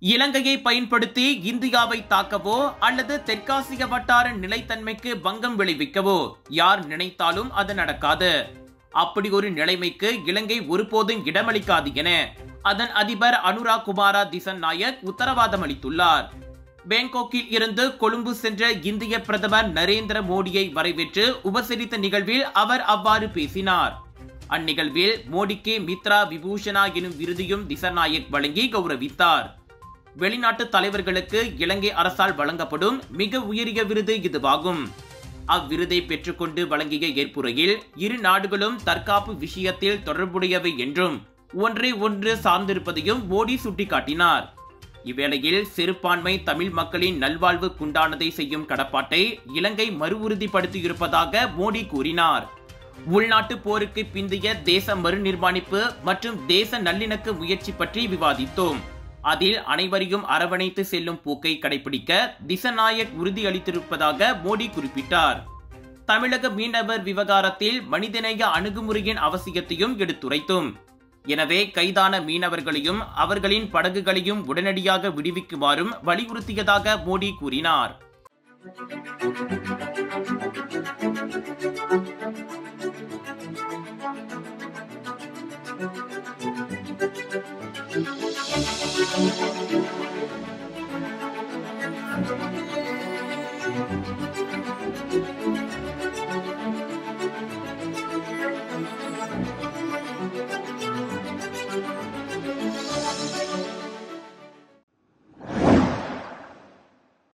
இலங்கையை பயன்படுத்தி இந்தியாவை தாக்கவோ அல்லது தெற்காசிய வட்டார நிலைத்தன்மைக்கு பங்கம் விளைவிக்கவோ யார் நினைத்தாலும் அது நடக்காது. அப்படி ஒரு நிலைமைக்கு இலங்கை ஒருபோதும் இடமளிக்காது என அதன் அதிபர் அனுரா குமாரா திசநாயக் உத்தரவாதம் அளித்துள்ளார். பேங்காக்கில் இருந்து கொழும்பு சென்ற இந்திய பிரதமர் நரேந்திர மோடியை வரவேற்று உபசரித்த நிகழ்வில் அவர் அவ்வாறு பேசினார். அந்நிகழ்வில் மோடிக்கு மித்ரா விபூஷணா எனும் விருதையும் திசநாயக் வழங்கி கௌரவித்தார். வெளிநாட்டு தலைவர்களுக்கு இலங்கை அரசால் வழங்கப்படும் மிக உயரிய விருது இதுவாகும். அவ்விருதை பெற்றுக்கொண்டு வழங்கிய ஏற்புரையில் இரு நாடுகளும் தற்காப்பு விஷயத்தில் தொடர்புடையவை என்றும் ஒன்றை ஒன்று சார்ந்திருப்பதையும் மோடி சுட்டிக்காட்டினார். இவ்வேளையில் சிறுபான்மை தமிழ் மக்களின் நல்வாழ்வுக்குண்டானதை செய்யும் கடப்பாட்டை இலங்கை மறு உறுதிப்படுத்தியிருப்பதாக மோடி கூறினார். உள்நாட்டு போருக்கு பிந்தைய தேச மறுநிர்மாணிப்பு மற்றும் தேச நல்லிணக்க முயற்சி பற்றி விவாதித்தோம். அதில் அனைவரையும் அரவணைத்து செல்லும் போக்கை கடைபிடிக்க திசநாயக் உறுதியளித்திருப்பதாக மோடி குறிப்பிட்டார். தமிழக மீனவர் விவகாரத்தில் மனிதநேய அணுகுமுறையின் அவசியத்தையும் எடுத்துரைத்தோம். எனவே கைதான மீனவர்களையும் அவர்களின் படகுகளையும் உடனடியாக விடுவிக்குமாறும் வலியுறுத்தியதாக மோடி கூறினார்.